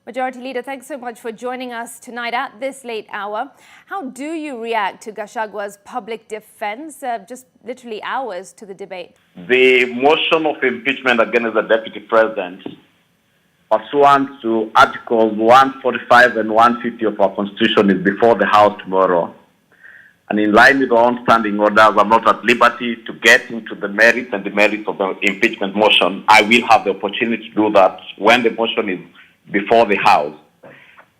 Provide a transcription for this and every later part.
Majority Leader, thanks so much for joining us tonight at this late hour. How do you react to GACHAGUA's public defense, just literally hours to the debate? The motion of impeachment against the Deputy President, pursuant to Articles 145 and 150 of our Constitution, is before the House tomorrow. And in line with our own standing orders, I'm not at liberty to get into the merits and demerits of the impeachment motion. I will have the opportunity to do that when the motion is before the House.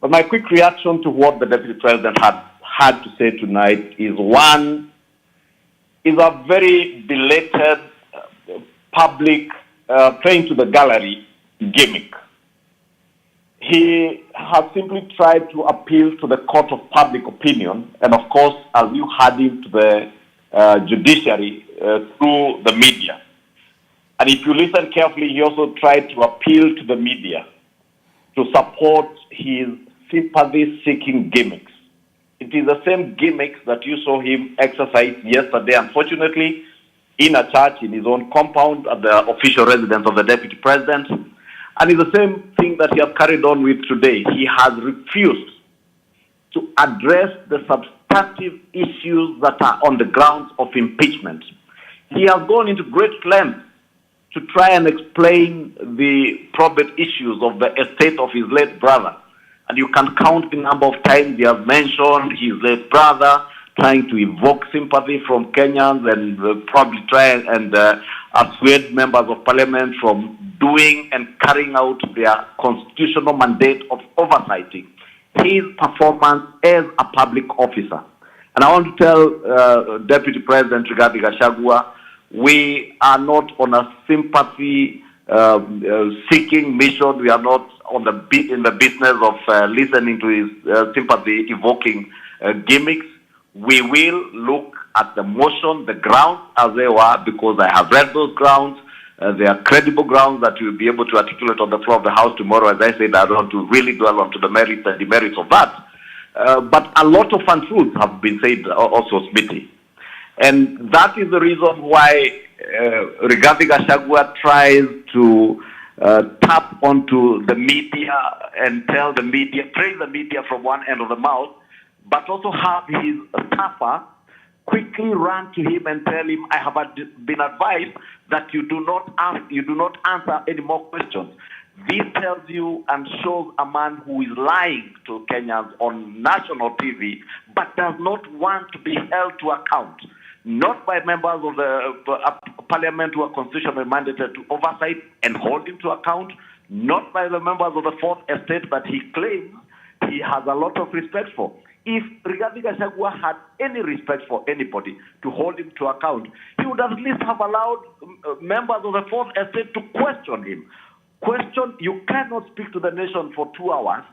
But my quick reaction to what the Deputy President had to say tonight is a very belated public playing to the gallery gimmick. He has simply tried to appeal to the court of public opinion, and of course, as you heard him, to the judiciary through the media. And if you listen carefully, he also tried to appeal to the media to support his sympathy-seeking gimmicks. It is the same gimmicks that you saw him exercise yesterday, unfortunately, in a church in his own compound at the official residence of the Deputy President. And it's the same thing that he has carried on with today. He has refused to address the substantive issues that are on the grounds of impeachment. He has gone into great lengths to try and explain the probate issues of the estate of his late brother. And you can count the number of times he has mentioned his late brother, trying to evoke sympathy from Kenyans and probably try and assuade members of parliament from doing and carrying out their constitutional mandate of oversighting his performance as a public officer. And I want to tell Deputy President RÍGATHî GACHAGUA, we are not on a sympathy seeking mission. We are not in the business of listening to his sympathy evoking gimmicks. We will look at the motion, the grounds as they were, because I have read those grounds. They are credible grounds that we will be able to articulate on the floor of the House tomorrow. As I said, I don't want to really dwell onto the merits and demerits of that. But a lot of untruths have been said also, Smithy. And that is the reason why RÍGATHî GACHAGUA tries to tap onto the media and tell the media, praise the media from one end of the mouth, but also have his staffer quickly run to him and tell him, I have been advised that you do not answer any more questions. This tells you and shows a man who is lying to Kenyans on national TV, but does not want to be held to account, not by members of the parliament who are constitutionally mandated to oversight and hold him to account, not by the members of the Fourth Estate that he claims he has a lot of respect for. If RÍGATHî GACHAGUA had any respect for anybody to hold him to account, he would at least have allowed members of the Fourth Estate to question him. You cannot speak to the nation for 2 hours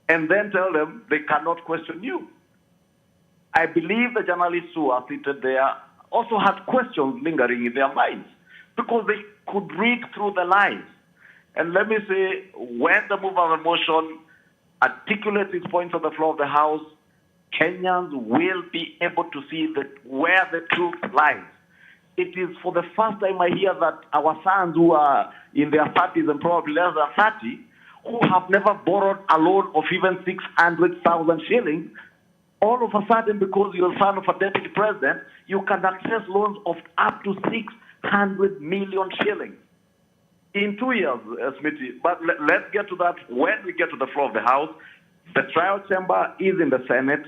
and then tell them they cannot question you. I believe the journalists who are seated there also had questions lingering in their minds because they could read through the lines. And let me say, when the mover of the motion articulates its points on the floor of the House, Kenyans will be able to see where the truth lies. It is for the first time I hear that our sons who are in their 30s and probably less than 30, who have never borrowed a loan of even 600,000 shillings, all of a sudden, because you're a son of a deputy president, you can access loans of up to 600 million shillings in 2 years, Smithy. But let's get to that when we get to the floor of the House. The trial chamber is in the Senate.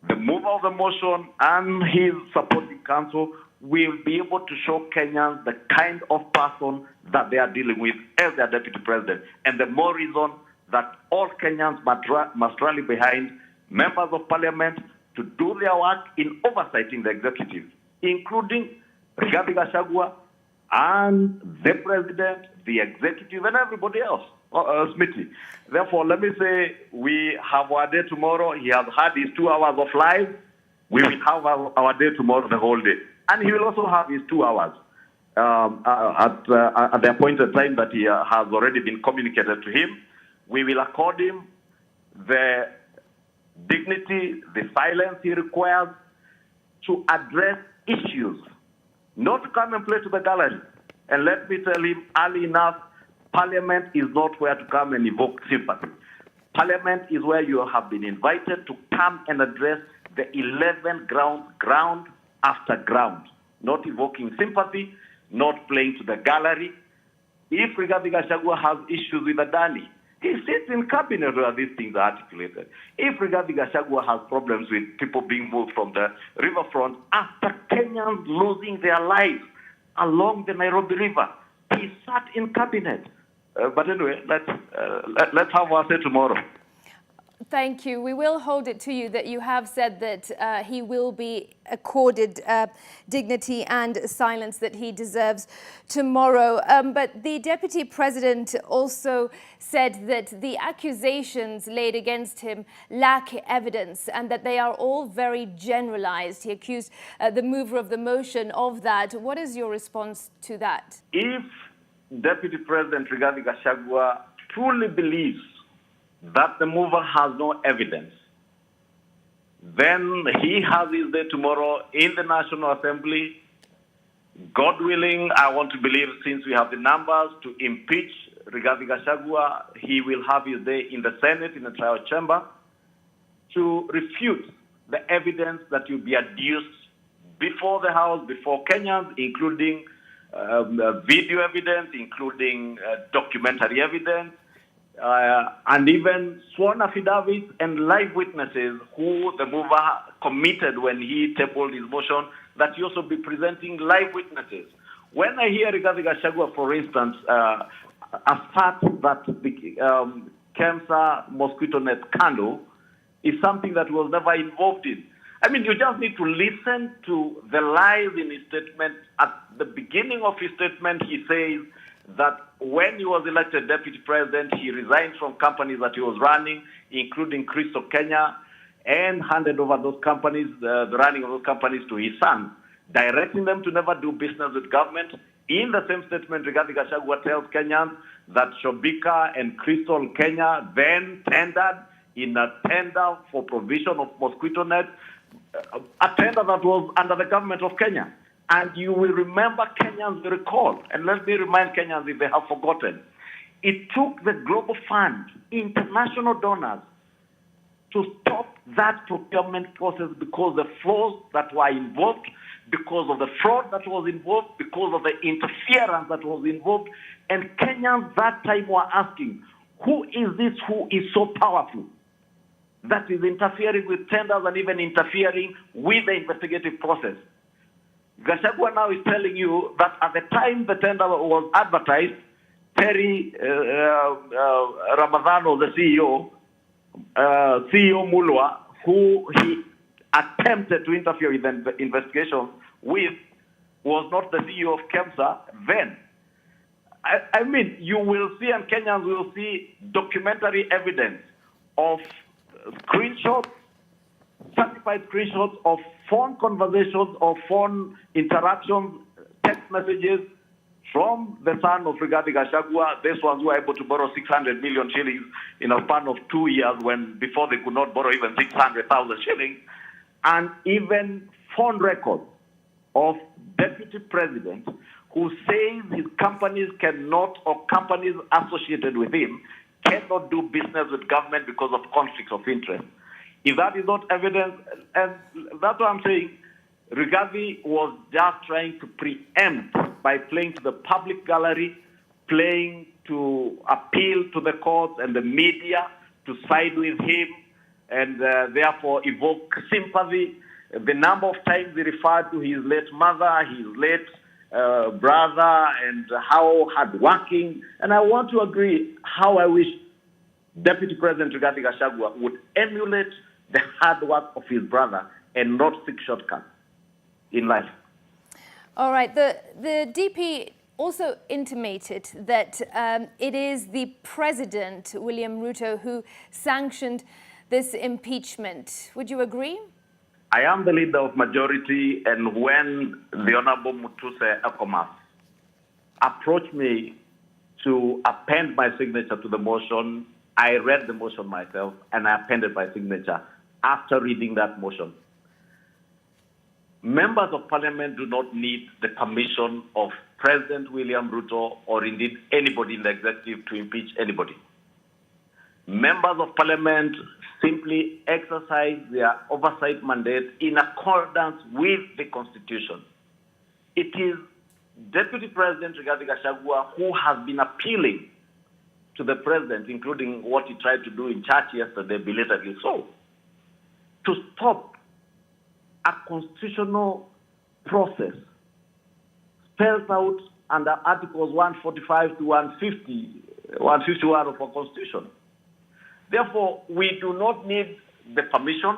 The mover of the motion and his supporting counsel will be able to show Kenyans the kind of person that they are dealing with as their deputy president. And the more reason that all Kenyans must rally behind members of parliament to do their work in oversighting the executive, including RÍGATHî GACHAGUA and the president, the executive, and everybody else, Smithy. Therefore, let me say, we have our day tomorrow. He has had his 2 hours of live. We will have our day tomorrow, the whole day. And he will also have his 2 hours at the appointed time that he has already been communicated to him. We will accord him the dignity, the silence he requires to address issues, not to come and play to the gallery. And let me tell him early enough, Parliament is not where to come and evoke sympathy. Parliament is where you have been invited to come and address the 11 ground after ground, not evoking sympathy, not playing to the gallery. If Rigathi Gachagua has issues with Adani, he sits in cabinet where these things are articulated. If Rigathi Gachagua has problems with people being moved from the riverfront after Kenyans losing their lives along the Nairobi River, he sat in cabinet. But anyway, let's have our say tomorrow. Thank you. We will hold it to you that you have said that he will be accorded dignity and silence that he deserves tomorrow. But the Deputy President also said that the accusations laid against him lack evidence and that they are all very generalized. He accused the mover of the motion of that. What is your response to that? If Deputy President Rigathi Gachagua truly believes that the mover has no evidence, then he has his day tomorrow in the National Assembly. God willing, I want to believe, since we have the numbers to impeach Rigathi Gachagua, he will have his day in the Senate, in the trial chamber, to refute the evidence that will be adduced before the House, before Kenyans, including video evidence, including documentary evidence, and even sworn affidavits and live witnesses who the mover committed when he tabled his motion, that he also be presenting live witnesses. When I hear Rigathi Gachagua, for instance, assert that the KEMSA mosquito net scandal is something that was never involved in. I mean, you just need to listen to the lies in his statement. At the beginning of his statement, he says that when he was elected deputy president, he resigned from companies that he was running, including Crystal Kenya, and handed over those companies, the running of those companies, to his son, directing them to never do business with government. In the same statement, Rigathi Gachagua tells Kenyans that Shobika and Crystal Kenya then tendered in a tender for provision of mosquito nets, a tender that was under the government of Kenya. And you will remember, Kenyans will recall, and let me remind Kenyans if they have forgotten, it took the Global Fund, international donors, to stop that procurement process because the flaws that were involved, because of the fraud that was involved, because of the interference that was involved. And Kenyans that time were asking, who is this who is so powerful that is interfering with tenders and even interfering with the investigative process? Gachagua now is telling you that at the time the tender was advertised, Terry Ramadhano, the CEO Mulwa, who he attempted to interfere with the investigation with, was not the CEO of KEMSA then. I mean, you will see, and Kenyans will see, documentary evidence of screenshots, certified screenshots of phone conversations or phone interactions, text messages from the son of Rigathi Gachagua. These ones were able to borrow 600 million shillings in a span of 2 years, when before they could not borrow even 600,000 shillings. And even phone records of deputy president who says his companies cannot, or companies associated with him cannot do business with government because of conflicts of interest. If that is not evidence, and that's what I'm saying, Rigathi was just trying to preempt by playing to the public gallery, playing to appeal to the courts and the media to side with him, and therefore evoke sympathy. The number of times he referred to his late mother, his late brother, and how hardworking. And I want to agree how I wish Deputy President Rigathi Gachagua would emulate the hard work of his brother and not seek shortcuts in life. All right. The DP also intimated that it is the President, William Ruto, who sanctioned this impeachment. Would you agree? I am the leader of majority, and when the Honorable Mutuse Ekomas approached me to append my signature to the motion, I read the motion myself and I appended my signature after reading that motion. members of parliament do not need the permission of President William Ruto or indeed anybody in the executive to impeach anybody. Members of parliament simply exercise their oversight mandate in accordance with the constitution. It is Deputy President RÍGATHî GACHAGUA who has been appealing to the president, including what he tried to do in church yesterday, belatedly so, to stop a constitutional process spelled out under Articles 145 to 151 of our Constitution. Therefore, we do not need the permission,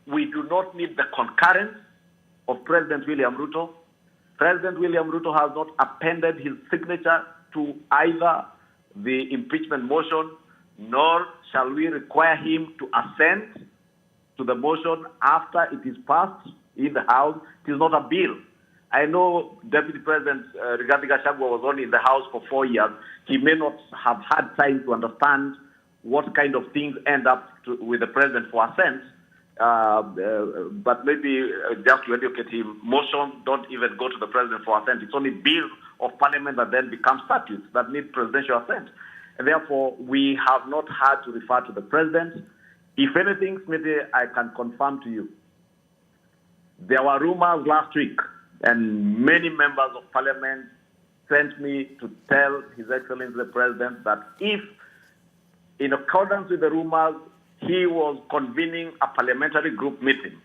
we do not need the concurrence of President William Ruto. President William Ruto has not appended his signature to either the impeachment motion, nor shall we require him to assent to the motion after it is passed in the House. It is not a bill. I know Deputy President RÍGATHî GACHAGUA was only in the House for 4 years. He may not have had time to understand what kind of things end up with the president for assent, but maybe just to educate him, motions don't even go to the president for assent. It's only bills of parliament that then become statutes that need presidential assent. And therefore, we have not had to refer to the president. If anything, Smithy, I can confirm to you, there were rumors last week, and many members of parliament sent me to tell His Excellency the President that if, in accordance with the rumors, he was convening a parliamentary group meeting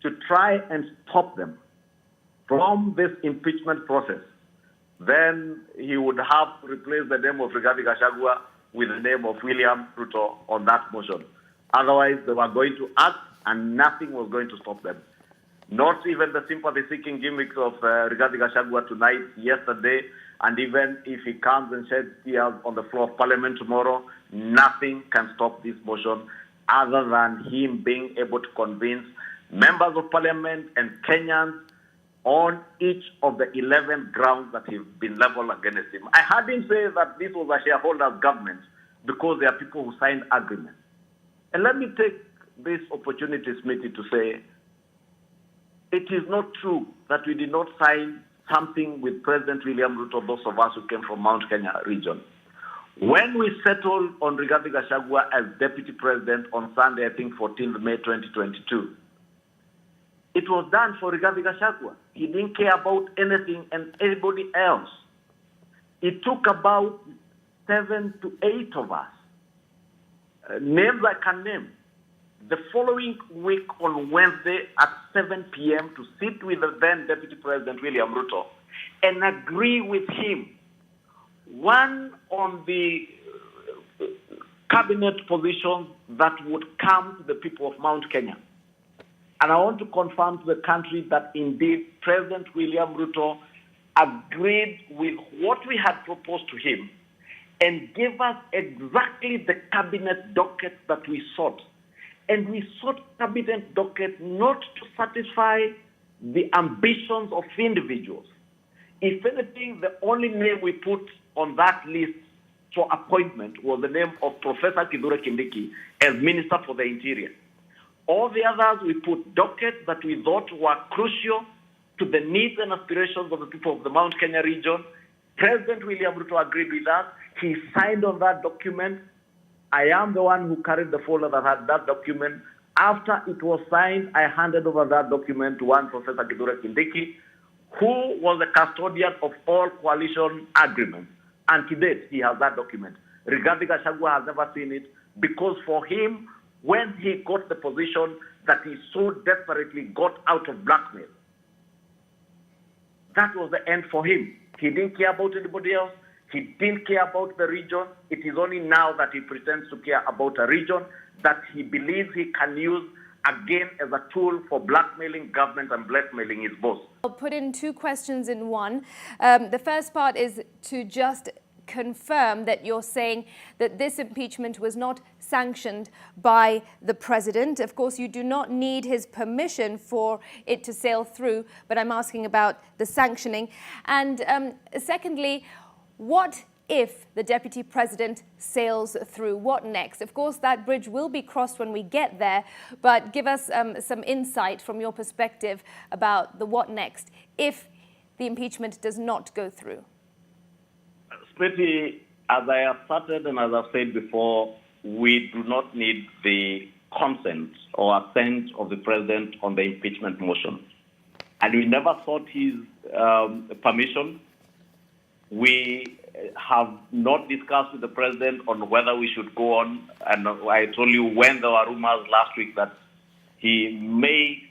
to try and stop them from this impeachment process, then he would have to replace the name of RÍGATHî GACHAGUA with the name of William Ruto on that motion. Otherwise, they were going to act and nothing was going to stop them. Not even the sympathy-seeking gimmicks of RÍGATHî GACHAGUA tonight, yesterday, and even if he comes and sheds tears on the floor of parliament tomorrow, nothing can stop this motion other than him being able to convince members of parliament and Kenyans on each of the 11 grounds that have been leveled against him. I heard him say that this was a shareholders' government because there are people who signed agreements. And let me take this opportunity, Smithy, to say it is not true that we did not sign something with President William Ruto, those of us who came from Mount Kenya region. When we settled on RÍGATHî GACHAGUA as Deputy President on Sunday, I think 14th May 2022, it was done for RÍGATHî GACHAGUA. He didn't care about anything and anybody else. It took about 7 to 8 of us, names I can name, the following week on Wednesday at 7 p.m. to sit with the then Deputy President William Ruto and agree with him, one, on the cabinet positions that would come to the people of Mount Kenya. And I want to confirm to the country that indeed President William Ruto agreed with what we had proposed to him and gave us exactly the cabinet docket that we sought. And we sought cabinet docket not to satisfy the ambitions of individuals. If anything, the only name we put on that list for appointment was the name of Professor Kithure Kindiki as Minister for the Interior. All the others, we put dockets that we thought were crucial to the needs and aspirations of the people of the Mount Kenya region. President William Ruto agreed with us. He signed on that document. I am the one who carried the folder that had that document. After it was signed, I handed over that document to one Professor Kithure Kindiki, who was the custodian of all coalition agreements. And to date, he has that document. RÍGATHî GACHAGUA has never seen it because for him, when he got the position that he so desperately got out of blackmail, that was the end for him. He didn't care about anybody else. He didn't care about the region. It is only now that he pretends to care about a region that he believes he can use again as a tool for blackmailing government and blackmailing his boss. I'll put in two questions in one. The first part is to just confirm that you're saying that this impeachment was not sanctioned by the president. Of course, you do not need his permission for it to sail through, but I'm asking about the sanctioning. And secondly, what if the Deputy President sails through? What next? Of course, that bridge will be crossed when we get there, but give us some insight from your perspective about the what next if the impeachment does not go through. Smithy, as I have started and as I've said before, we do not need the consent or assent of the President on the impeachment motion. And we never sought his permission. We have not discussed with the President on whether we should go on. And I told you when there were rumors last week that he may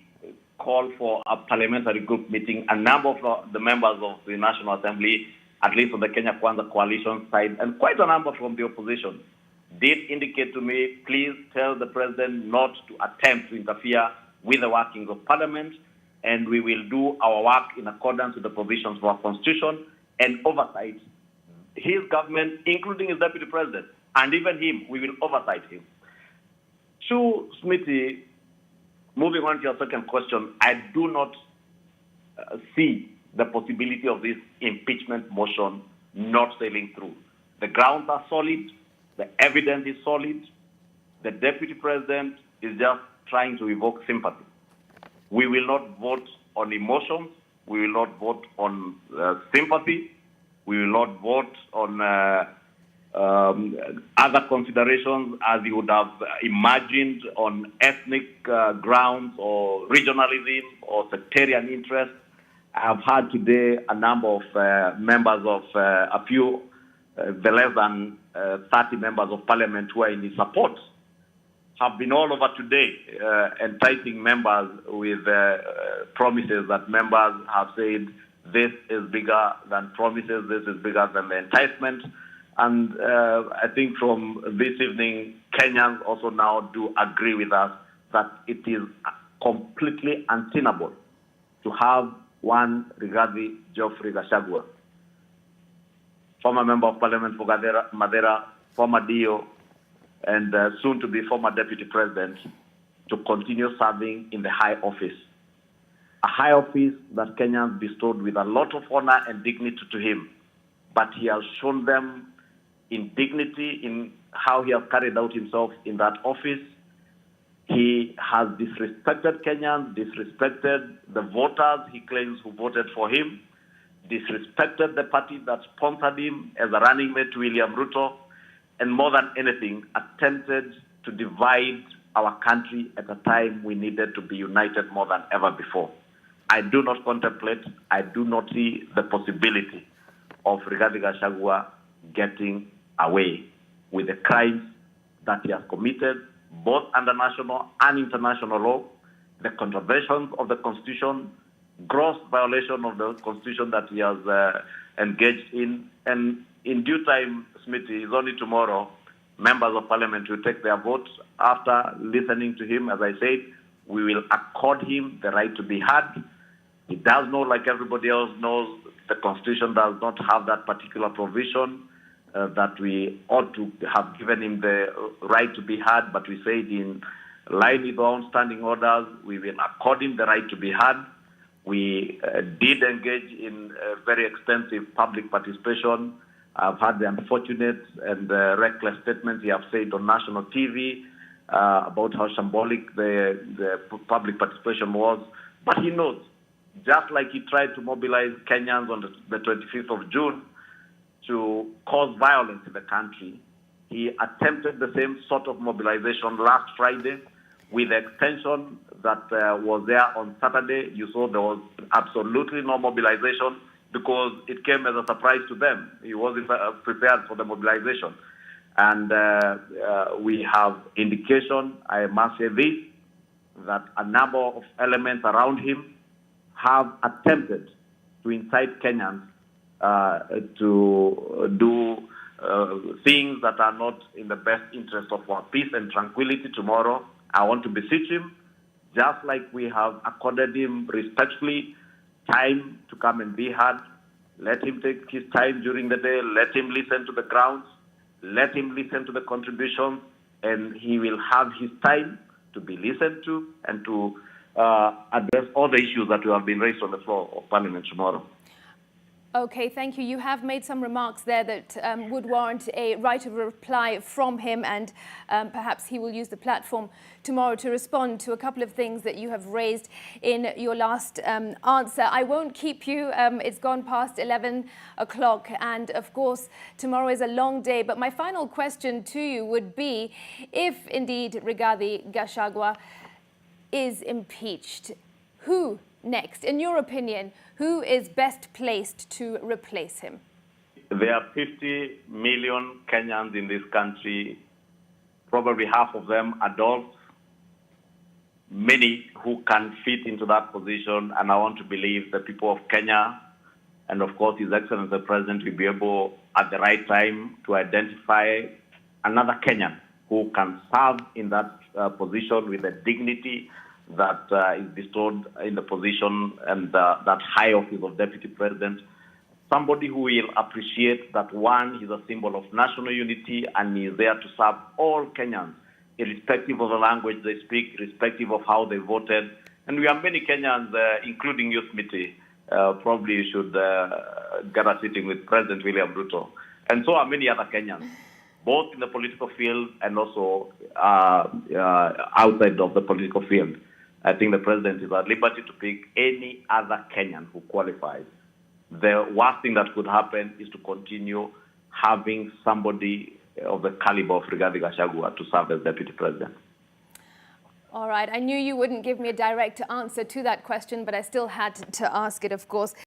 call for a parliamentary group meeting. A number of the members of the National Assembly, at least on the Kenya Kwanza coalition side, and quite a number from the opposition, did indicate to me, please tell the President not to attempt to interfere with the workings of Parliament, and we will do our work in accordance with the provisions of our Constitution and oversight his government, including his Deputy President, and even him, we will oversight him. To Smithy, moving on to your second question, I do not see the possibility of this impeachment motion not sailing through. The grounds are solid. The evidence is solid. The Deputy President is just trying to evoke sympathy. We will not vote on emotions. We will not vote on sympathy. We will not vote on other considerations as you would have imagined on ethnic grounds or regionalism or sectarian interests. I have had today a number of members of a few, the less than 30 members of Parliament who are in his support, have been all over today enticing members with promises that members have said, this is bigger than promises, this is bigger than the enticement. And I think from this evening, Kenyans also now do agree with us that it is completely untenable to have one RÍGATHÍ Geoffrey GACHAGUA, former Member of Parliament for Madera, former DO, and soon to be former Deputy President, to continue serving in the high office. A high office that Kenyans bestowed with a lot of honor and dignity to him. But he has shown them indignity in how he has carried out himself in that office. He has disrespected Kenyans, disrespected the voters he claims who voted for him, disrespected the party that sponsored him as a running mate to William Ruto, and more than anything, attempted to divide our country at a time we needed to be united more than ever before. I do not contemplate, I do not see the possibility of RÍGATHÍ GACHAGUA getting away with the crimes that he has committed, both under national and international law, the contraventions of the Constitution, gross violation of the Constitution that he has engaged in. And in due time, Smithy, is only tomorrow, members of Parliament will take their votes. After listening to him, as I said, we will accord him the right to be heard. He does know, like everybody else knows, the Constitution does not have that particular provision that we ought to have given him the right to be heard, but we said in line with our own standing orders, we will accord him the right to be heard. We did engage in very extensive public participation. I've had the unfortunate and reckless statements he has said on national TV about how shambolic the public participation was. But he knows, just like he tried to mobilize Kenyans on the 25th of June to cause violence in the country, he attempted the same sort of mobilization last Friday with the extension that was there on Saturday. You saw there was absolutely no mobilization because it came as a surprise to them. He wasn't prepared for the mobilization. And we have indication, I must say this, that a number of elements around him have attempted to incite Kenyans to do things that are not in the best interest of our peace and tranquility tomorrow. I want to beseech him, just like we have accorded him respectfully time to come and be heard. Let him take his time during the day. Let him listen to the grounds. Let him listen to the contributions, and he will have his time to be listened to and to address all the issues that will have been raised on the floor of Parliament tomorrow. Okay, thank you. You have made some remarks there that would warrant a right of reply from him, and perhaps he will use the platform tomorrow to respond to a couple of things that you have raised in your last answer. I won't keep you. It's gone past 11 o'clock, and of course, tomorrow is a long day. But my final question to you would be, if indeed Rigathi Gachagua is impeached, who next? In your opinion, who is best placed to replace him? There are 50 million Kenyans in this country, probably half of them adults, many who can fit into that position, and I want to believe the people of Kenya and of course His Excellency the President will be able at the right time to identify another Kenyan who can serve in that position with the dignity that is bestowed in the position and that high office of Deputy President. Somebody who will appreciate that, one, he's a symbol of national unity and he's there to serve all Kenyans, irrespective of the language they speak, irrespective of how they voted. And we have many Kenyans, including Youth Committee, probably should get a sitting with President William Ruto. And so are many other Kenyans, both in the political field and also outside of the political field. I think the President is at liberty to pick any other Kenyan who qualifies. The worst thing that could happen is to continue having somebody of the caliber of Rigathi Gachagua to serve as Deputy President. All right, I knew you wouldn't give me a direct answer to that question, but I still had to ask it, of course.